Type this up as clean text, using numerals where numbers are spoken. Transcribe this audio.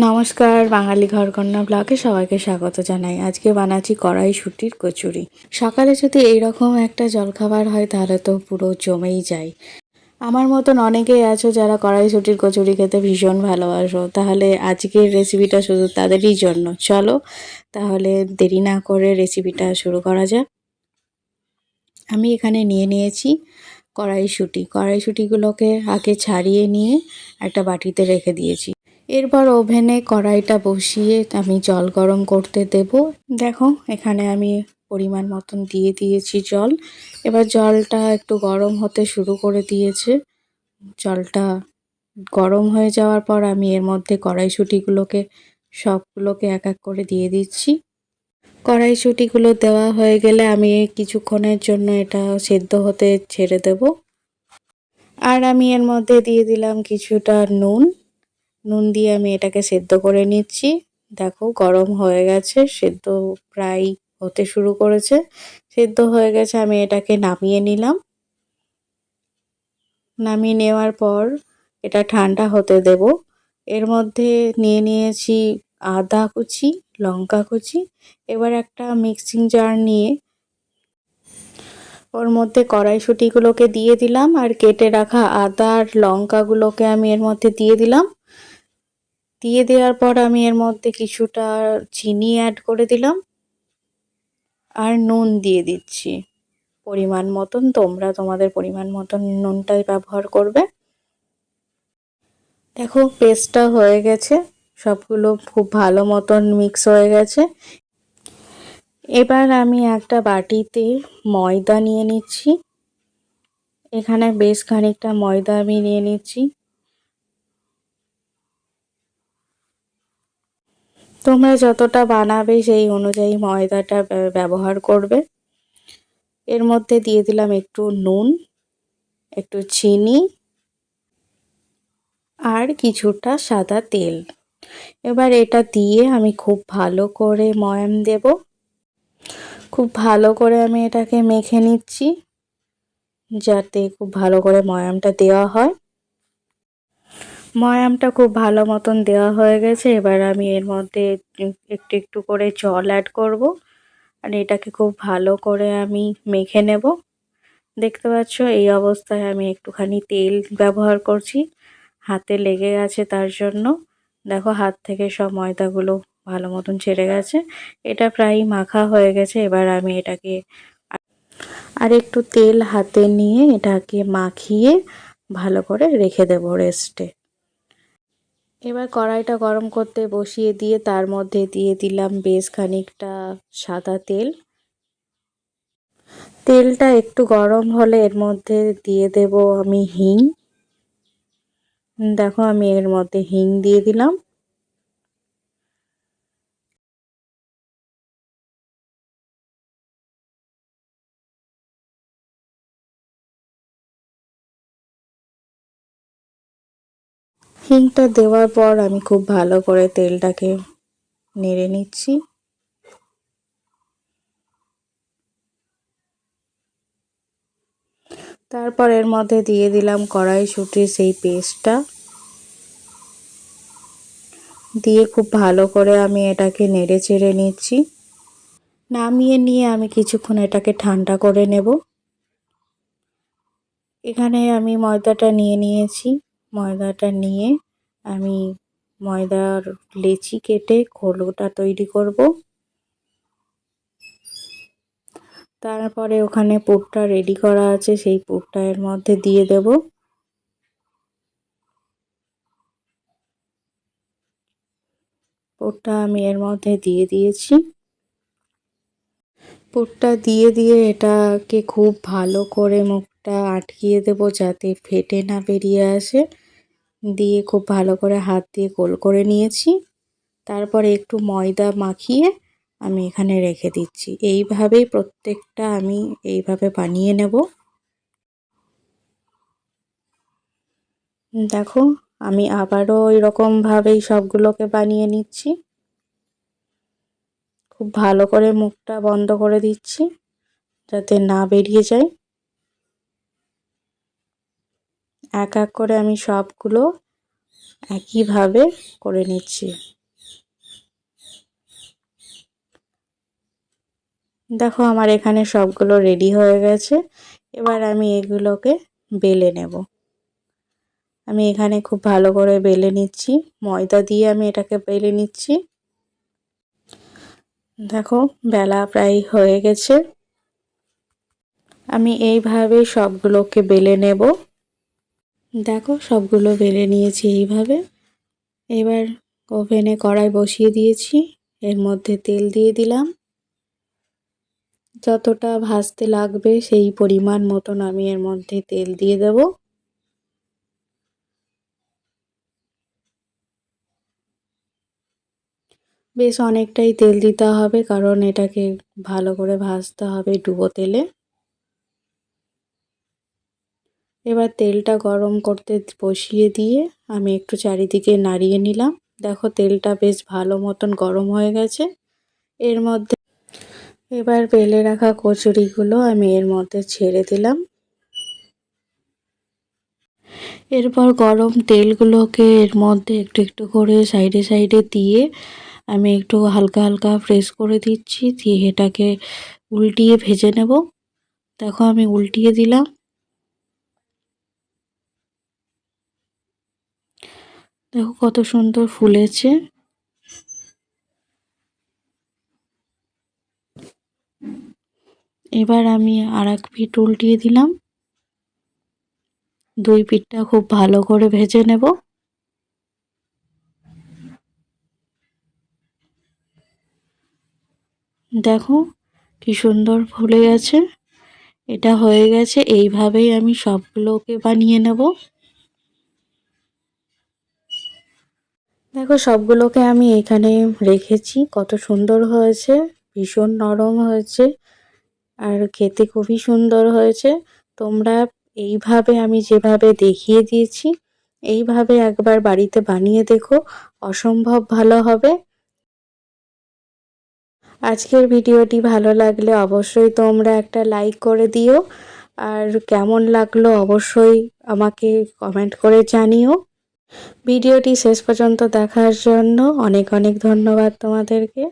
নমস্কার, বাঙালি ঘরকন্না ব্লগে সবাইকে স্বাগত জানাই। আজকে বানাচ্ছি কড়াইশুঁটির কচুরি। সকালে যদি এইরকম একটা জলখাবার হয় তাহলে তো পুরো জমেই যায়। আমার মতন অনেকেই আছো যারা কড়াইশুঁটির কচুরি খেতে ভীষণ ভালোবাসো, তাহলে আজকের রেসিপিটা শুধু তাদেরই জন্য। চলো তাহলে দেরি না করে রেসিপিটা শুরু করা যাক। আমি এখানে নিয়েছি কড়াইশুঁটিগুলোকে আগে ছাড়িয়ে নিয়ে একটা বাটিতে রেখে দিয়েছি। এরপর ওভেনে কড়াইটা বসিয়ে আমি জল গরম করতে দেব। দেখো এখানে আমি পরিমাণ মতন দিয়ে দিয়েছি জল। এবার জলটা একটু গরম হতে শুরু করে দিয়েছে। জলটা গরম হয়ে যাওয়ার পর আমি এর মধ্যে কড়াইশুঁটিগুলোকে সবগুলোকে এক এক করে দিয়ে দিচ্ছি। কড়াইশুঁটিগুলো দেওয়া হয়ে গেলে আমি কিছুক্ষণের জন্য এটা সেদ্ধ হতে ছেড়ে দেব। আর আমি এর মধ্যে দিয়ে দিলাম কিছুটা নুন দিয়ে আমি এটাকে সেদ্ধ করে নিচ্ছি। দেখো গরম হয়ে গেছে, সেদ্ধ প্রায় হতে শুরু করেছে। সেদ্ধ হয়ে গেছে, আমি এটাকে নামিয়ে নিলাম। নামিয়ে নেওয়ার পর এটা ঠান্ডা হতে দেব। এর মধ্যে নিয়েছি আদা কুচি, লঙ্কা কুচি। এবার একটা মিক্সিং জার নিয়ে ওর মধ্যে কড়াইশুঁটিগুলোকে দিয়ে দিলাম আর কেটে রাখা আদা আর লঙ্কাগুলোকে আমি এর মধ্যে দিয়ে দিলাম। দিয়ে দেওয়ার পর আমি এর মধ্যে কিছুটা চিনি অ্যাড করে দিলাম আর নুন দিয়ে দিচ্ছি পরিমাণ মতন। তোমরা তোমাদের পরিমাণ মতন নুনটাই ব্যবহার করবে। দেখো পেস্টটা হয়ে গেছে, সবগুলো খুব ভালো মতন মিক্স হয়ে গেছে। এবার আমি একটা বাটিতে ময়দা নিয়ে নিচ্ছি। এখানে বেশ খানিকটা ময়দা আমি নিয়ে নিচ্ছি। তোমরা যতটা বানাবে সেই অনুযায়ী ময়দাটা ব্যবহার করবে। এর মধ্যে দিয়ে দিলাম একটু নুন, একটু চিনি আর কিছুটা সাদা তেল। এবার এটা দিয়ে আমি খুব ভালো করে ময়াম দেব। খুব ভালো করে আমি এটাকে মেখে নিচ্ছি যাতে খুব ভালো করে ময়ামটা দেওয়া হয়। ময়ামটা খুব ভালো মতন দেওয়া হয়ে গেছে। এবার আমি এর মধ্যে একটু একটু করে জল অ্যাড করব আর এটাকে খুব ভালো করে আমি মেখে নেব। দেখতে পাচ্ছ এই অবস্থায় আমি একটুখানি তেল ব্যবহার করছি, হাতে লেগে গেছে তার জন্য। দেখো হাত থেকে সব ময়দাগুলো ভালো মতন ছেড়ে গেছে। এটা প্রায় মাখা হয়ে গেছে। এবার আমি এটাকে আর একটু তেল হাতে নিয়ে এটাকে মাখিয়ে ভালো করে রেখে দেব রেস্টে। এবার কড়াইটা গরম করতে বসিয়ে দিয়ে তার মধ্যে দিয়ে দিলাম বেশ খানিকটা সাদা তেল। তেলটা একটু গরম হলে এর মধ্যে দিয়ে দেব আমি হিং। দেখো আমি এর মধ্যে হিং দিয়ে দিলাম। হিংটা দেওয়ার পর আমি খুব ভালো করে তেলটাকে নেড়ে নিচ্ছি। তারপর এর মধ্যে দিয়ে দিলাম কড়াইশুঁটির সেই পেস্টটা, দিয়ে খুব ভালো করে আমি এটাকে নেড়ে চেড়ে নিচ্ছি। নামিয়ে নিয়ে আমি কিছুক্ষণ এটাকে ঠান্ডা করে নেব। এখানে আমি ময়দাটা নিয়ে নিয়েছি। ময়দাটা নিয়ে আমি ময়দার লেচি কেটে খোলোটা তৈরি করব। তারপরে ওখানে পুরটা রেডি করা আছে, সেই পুরটা এর মধ্যে দিয়ে দেব। পুরটা আমি এর মধ্যে দিয়ে দিয়েছি। পুরটা দিয়ে এটাকে খুব ভালো করে মুখটা আটকিয়ে দেব যাতে ফেটে না বেরিয়ে আসে। দিয়ে খুব ভালো করে হাত দিয়ে গোল করে নিয়েছি। তারপরে একটু ময়দা মাখিয়ে আমি এখানে রেখে দিচ্ছি। এইভাবেই প্রত্যেকটা আমি এইভাবে বানিয়ে নেব। দেখো আমি আবারও এরকমভাবেই সবগুলোকে বানিয়ে নিচ্ছি। খুব ভালো করে মুখটা বন্ধ করে দিচ্ছি যাতে না বেরিয়ে যায়। এক এক করে আমি সবগুলো একইভাবে করে নিচ্ছি। দেখো আমার এখানে সবগুলো রেডি হয়ে গেছে। এবার আমি এগুলোকে বেলে নেব। আমি এখানে খুব ভালো করে বেলে নিচ্ছি, ময়দা দিয়ে আমি এটাকে বেলে নিচ্ছি। দেখো বেলা প্রায় হয়ে গেছে। আমি এইভাবে সবগুলোকে বেলে নেব। দেখো সবগুলো বেলে নিয়েছি এইভাবে। এবার ওভেনে কড়াই বসিয়ে দিয়েছি, এর মধ্যে তেল দিয়ে দিলাম। যতটা ভাজতে লাগবে সেই পরিমাণ মতন আমি এর মধ্যে তেল দিয়ে দেব। বেশ অনেকটাই তেল দিতে হবে, কারণ এটাকে ভালো করে ভাজতে হবে ডুবো তেলে। এবার তেলটা গরম করতে বসিয়ে দিয়ে আমি একটু চারিদিকে নাড়িয়ে নিলাম। দেখো তেলটা বেশ ভালো মতন গরম হয়ে গেছে। এর মধ্যে এবার বেলে রাখা কচুরিগুলো আমি এর মধ্যে ছেড়ে দিলাম। এরপর গরম তেলগুলোকে এর মধ্যে একটু একটু করে সাইডে সাইডে দিয়ে আমি একটু হালকা হালকা প্রেস করে দিচ্ছি, দিয়ে এটাকে উল্টিয়ে ভেজে নেব। দেখো আমি উল্টিয়ে দিলাম। দেখো কত সুন্দর ফুলেছে। এবার আমি আর এক পিঠ উল্টিয়ে দিলাম। দুই পিঠটা খুব ভালো করে ভেজে নেব। দেখো কি সুন্দর ফুলে গেছে। এটা হয়ে গেছে। এইভাবেই আমি সবগুলোকে বানিয়ে নেব। দেখো সবগুলোকে আমি এখানে রেখেছি, কত সুন্দর হয়েছে, ভীষণ নরম হয়েছে আর খেতে খুবই সুন্দর হয়েছে। তোমরা এইভাবে আমি যেভাবে দেখিয়ে দিয়েছি এইভাবে একবার বাড়িতে বানিয়ে দেখো, অসম্ভব ভালো হবে। আজকের ভিডিওটি ভালো লাগলে অবশ্যই তোমরা একটা লাইক করে দিও, আর কেমন লাগলো অবশ্যই আমাকে কমেন্ট করে জানিও। ভিডিওটি শেষ পর্যন্ত দেখার জন্য অনেক অনেক ধন্যবাদ তোমাদেরকে।